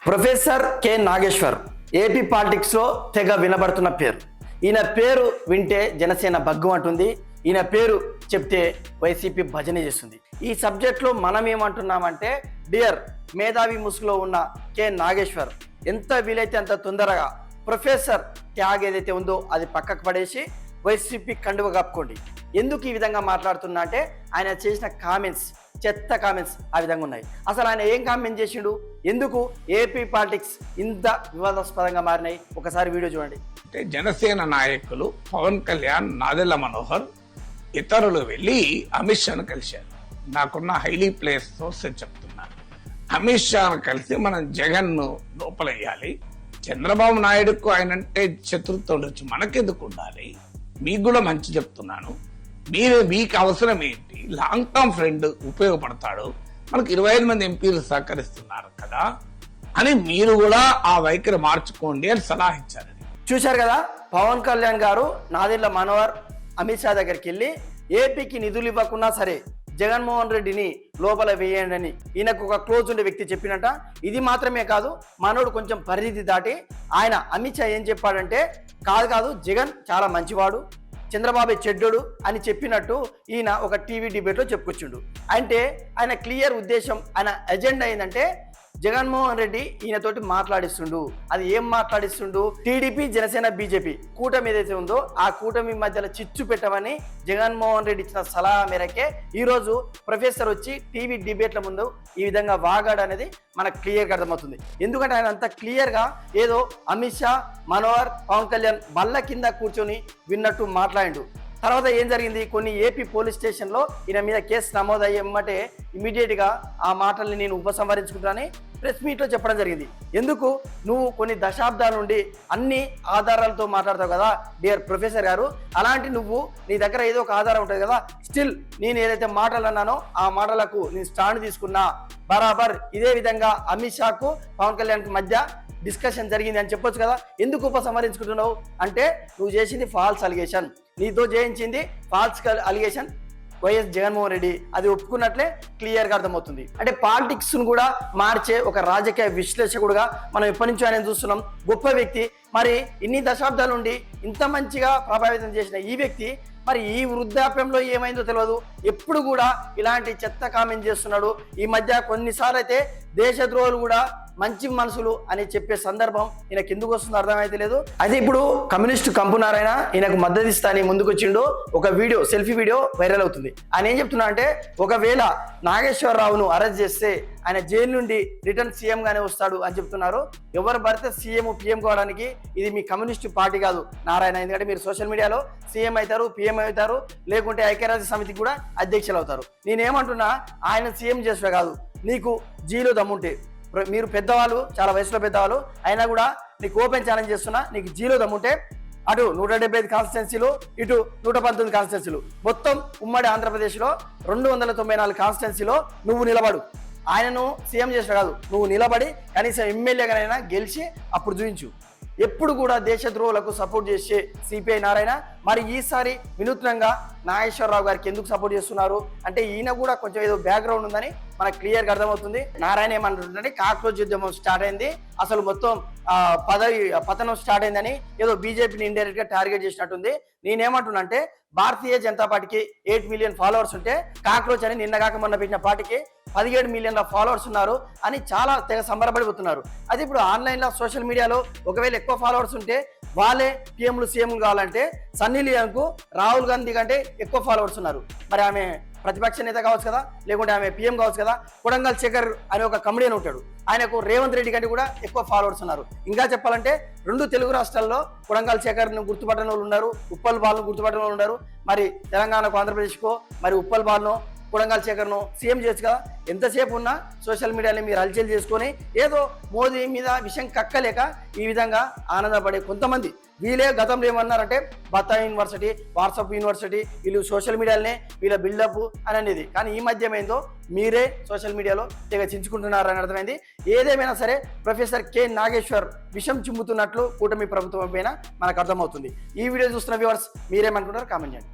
Professor K Nageshwar AP పాలిటిక్స్లో తెగ వినబడుతున్న పేరు. ఈయన పేరు వింటే జనసేన బగ్గు అంటుంది. ఈయన పేరు చెప్తే వైసీపీ భజన చేస్తుంది. ఈ సబ్జెక్ట్లో మనం ఏమంటున్నామంటే, డియర్ మేధావి ముసుగులో ఉన్న కె నాగేశ్వర్ ఎంత వీలైతే అంత తొందరగా ప్రొఫెసర్ ట్యాగ్ ఏదైతే ఉందో అది పక్కకు పడేసి వైసీపీ కండువ కప్పుకోండి. ఎందుకు ఈ విధంగా మాట్లాడుతున్నా అంటే, ఆయన చేసిన కామెంట్స్ చెత్త కామెంట్స్ ఆ విధంగా ఉన్నాయి. అసలు ఆయన ఏం కామెంట్ చేసిండు, ఎందుకు ఏపీ పాలిటిక్స్ ఇంత వివాదాస్పదంగా మారినాయి, ఒకసారి వీడియో చూడండి. అంటే జనసేన నాయకులు పవన్ కళ్యాణ్, నాదెళ్ల మనోహర్ ఇతరులు వెళ్ళి అమిత్ షాను కలిశారు. నాకున్న హైలీ ప్లేస్ సోర్సెస్ చెప్తున్నారు. అమిత్ షాను కలిసి మనం జగన్ ను లోపలేయాలి. చంద్రబాబు నాయుడుకు ఆయనంటే శత్రుత్వం ఉండొచ్చు, మనకెందుకు ఉండాలి, మీకు కూడా మంచి చెప్తున్నాను. మీకు అవసరం ఏంటి, లాంగ్ టర్మ్ ఫ్రెండ్ ఉపయోగపడతాడు, మనకు 25 మంది ఎంపీలు సహకరిస్తున్నారు కదా అని మీరు కూడా ఆ వైఖరి మార్చుకోండి అని సలహా ఇచ్చారు. చూశారు కదా, పవన్ కళ్యాణ్ గారు నాదెళ్ల మనోహర్ అమిత్ షా దగ్గరికి వెళ్ళి ఏపీకి నిధులు ఇవ్వకున్నా సరే జగన్మోహన్ రెడ్డిని లోపల వేయండి అని ఈయనకు ఒక క్లోజ్ ఉండే వ్యక్తి చెప్పినట్ట. ఇది మాత్రమే కాదు, మనోడు కొంచెం పరిధి దాటి ఆయన అమిత్ షా ఏం చెప్పాడంటే, కాదు జగన్ చాలా మంచివాడు, చంద్రబాబు చెడ్డోడు అని చెప్పినట్టు ఈయన ఒక టీవీ డిబేట్లో చెప్పుకొచ్చిండు. అంటే ఆయన క్లియర్ ఉద్దేశం, ఆయన ఎజెండా ఏంటంటే జగన్మోహన్ రెడ్డి ఈయనతోటి మాట్లాడిస్తుండు. అది ఏం మాట్లాడిస్తుండు, టీడీపీ జనసేన బీజేపీ కూటమి ఏదైతే ఉందో ఆ కూటమి మధ్యలో చిచ్చు పెట్టమని జగన్మోహన్ రెడ్డి ఇచ్చిన సలహా మేరకే ఈరోజు ప్రొఫెసర్ వచ్చి టీవీ డిబేట్ల ముందు ఈ విధంగా వాగాడు అనేది మనకు క్లియర్గా అర్థమవుతుంది. ఎందుకంటే ఆయన అంత క్లియర్గా ఏదో అమిత్ షా, మనోహర్, పవన్ కళ్యాణ్ బల్ల కింద కూర్చొని విన్నట్టు మాట్లాడిండు. తర్వాత ఏం జరిగింది, కొన్ని ఏపీ పోలీస్ స్టేషన్లో ఈయన మీద కేసు నమోదయ్యమ్మటే ఇమీడియట్గా ఆ మాటల్ని నేను ఉపసంహరించుకుంటానని ప్రెస్ మీట్లో చెప్పడం జరిగింది. ఎందుకు, నువ్వు కొన్ని దశాబ్దాల నుండి అన్ని ఆధారాలతో మాట్లాడతావు కదా డియర్ ప్రొఫెసర్ గారు, అలాంటి నువ్వు నీ దగ్గర ఏదో ఒక ఆధారం ఉంటుంది కదా, స్టిల్ నేను ఏదైతే మాటలు అన్నానో ఆ మాటలకు నేను స్టాండ్ తీసుకున్నా. బరాబర్ ఇదే విధంగా అమిత్ షాకు పవన్ కళ్యాణ్కి మధ్య డిస్కషన్ జరిగింది అని చెప్పొచ్చు కదా, ఎందుకు ఉపసంహరించుకుంటున్నావు అంటే, నువ్వు చేసింది ఫాల్స్ అలిగేషన్, నీతో చేయించింది false allegation YS Jaganmohan Reddy, అది ఒప్పుకున్నట్లే క్లియర్గా అర్థమవుతుంది. అంటే పాలిటిక్స్ను కూడా మార్చే ఒక రాజకీయ విశ్లేషకుడుగా మనం ఎప్పటి నుంచో ఆయన చూస్తున్నాం. గొప్ప వ్యక్తి, మరి ఇన్ని దశాబ్దాల నుండి ఇంత మంచిగా ప్రభావితం చేసిన ఈ వ్యక్తి మరి ఈ వృద్ధాప్యంలో ఏమైందో తెలియదు, ఎప్పుడు కూడా ఇలాంటి చెత్త కామెంట్ చేస్తున్నాడు. ఈ మధ్య కొన్నిసార్లు అయితే దేశద్రోహులు కూడా మంచి మనసులు అని చెప్పే సందర్భం ఈయనకి ఎందుకు వస్తుందో అర్థమైతే లేదు. అయితే ఇప్పుడు కమ్యూనిస్టు కంపునారాయణ ఈయనకు మద్దతు ఇస్తా అని ముందుకు వచ్చిండు. ఒక వీడియో, సెల్ఫీ వీడియో వైరల్ అవుతుంది. ఆయన ఏం చెప్తున్నా అంటే, ఒకవేళ నాగేశ్వరరావును అరెస్ట్ చేస్తే ఆయన జైలు నుండి రిటర్న్ సీఎం గానే వస్తాడు అని చెప్తున్నారు. ఎవరు పడితే సీఎం పిఎం కావడానికి ఇది మీ కమ్యూనిస్టు పార్టీ కాదు నారాయణ. ఎందుకంటే మీరు సోషల్ మీడియాలో సీఎం అవుతారు, పిఎం అవుతారు, లేకుంటే ఐక్యరాజ్య సమితికి కూడా అధ్యక్షులు అవుతారు. నేనేమంటున్నా, ఆయన సీఎం చేసే కాదు, నీకు జీలో దమ్ముంటే, మీరు పెద్దవాళ్ళు, చాలా వయసులో పెద్దవాళ్ళు అయినా కూడా నీకు ఓపెన్ ఛాలెంజ్ చేస్తున్నా, నీకు జీలో దమ్ముంటే అటు 175 కాన్స్టిట్యున్సీలు, ఇటు 119 కాన్స్టిట్యున్సీలు, మొత్తం ఉమ్మడి ఆంధ్రప్రదేశ్లో 294 కాన్స్టిట్యున్సీలో నువ్వు నిలబడు. ఆయనను సీఎం చేసిన కాదు, నువ్వు నిలబడి కనీసం ఎమ్మెల్యేగానైనా గెలిచి అప్పుడు చూపించు. ఎప్పుడు కూడా దేశద్రోహులకు సపోర్ట్ చేసే సిపిఐ నారాయణ మరి ఈసారి వినూత్నంగా నాగేశ్వరరావు గారికి ఎందుకు సపోర్ట్ చేస్తున్నారు అంటే, ఈయన కూడా కొంచెం ఏదో బ్యాక్గ్రౌండ్ ఉందని మనకు క్లియర్గా అర్థమవుతుంది. నారాయణ ఏమంటుంటే, కాక్రోచ్ ఉద్యమం స్టార్ట్ అయింది, అసలు మొత్తం పదవి పతనం స్టార్ట్ అయిందని ఏదో బీజేపీని ఇండైరెక్ట్ గా టార్గెట్ చేసినట్టుంది. నేనేమంటున్నా అంటే, భారతీయ జనతా పార్టీకి 8 మిలియన్ ఫాలోవర్స్ ఉంటే కాక్రోచ్ అని నిన్నగాక మొన్న పెట్టిన పార్టీకి 17 మిలియన్ల ఫాలోవర్స్ ఉన్నారు అని చాలా తెగ సంబరపడిపోతున్నారు. అది ఇప్పుడు ఆన్లైన్లో సోషల్ మీడియాలో ఒకవేళ ఎక్కువ ఫాలోవర్స్ ఉంటే వాళ్ళే పిఎంలు సీఎంలు కావాలంటే సన్నీ లియోన్కు రాహుల్ గాంధీ కంటే ఎక్కువ ఫాలోవర్స్ ఉన్నారు. మరి ఆమె ప్రతిపక్ష నేత కావచ్చు కదా, లేకుంటే ఆమె పిఎం కావచ్చు కదా. కొడంగల్ శేఖర్ అనే ఒక కమెడియన్ ఉంటాడు, ఆయనకు రేవంత్ రెడ్డి కంటే కూడా ఎక్కువ ఫాలోవర్స్ ఉన్నారు. ఇంకా చెప్పాలంటే 2 తెలుగు రాష్ట్రాల్లో కొడంగల్ శేఖర్ను గుర్తుపట్టని వాళ్ళు ఉన్నారు, ఉప్పల్ బాల్ను గుర్తుపట్టని వాళ్ళు ఉన్నారు. మరి తెలంగాణకు, ఆంధ్రప్రదేశ్కో మరి ఉప్పల్ బాల్ను, కొడంగల్ శేఖర్ను సీఎం చేయొచ్చు కదా. ఎంతసేపు ఉన్నా సోషల్ మీడియాలో మీరు హల్చల్ చేసుకొని ఏదో మోదీ మీద విషయం కక్కలేక ఈ విధంగా ఆనందపడే కొంతమంది, వీళ్ళే గతంలో ఏమన్నారంటే బత్తా యూనివర్సిటీ, వాట్సాప్ యూనివర్సిటీ, వీళ్ళు సోషల్ మీడియాలనే వీళ్ళ బిల్డప్ అని అనేది. కానీ ఈ మధ్య ఏమైందో మీరే సోషల్ మీడియాలో తెగ చించుకుంటున్నారని అర్థమైంది. ఏదేమైనా సరే ప్రొఫెసర్ కె నాగేశ్వర్ విషం చిమ్ముతున్నట్లు కూటమి ప్రభుత్వం పైన మనకు అర్థమవుతుంది. ఈ వీడియో చూస్తున్న వ్యూవర్స్ మీరేమనుకుంటారు కామెంట్ చేయండి.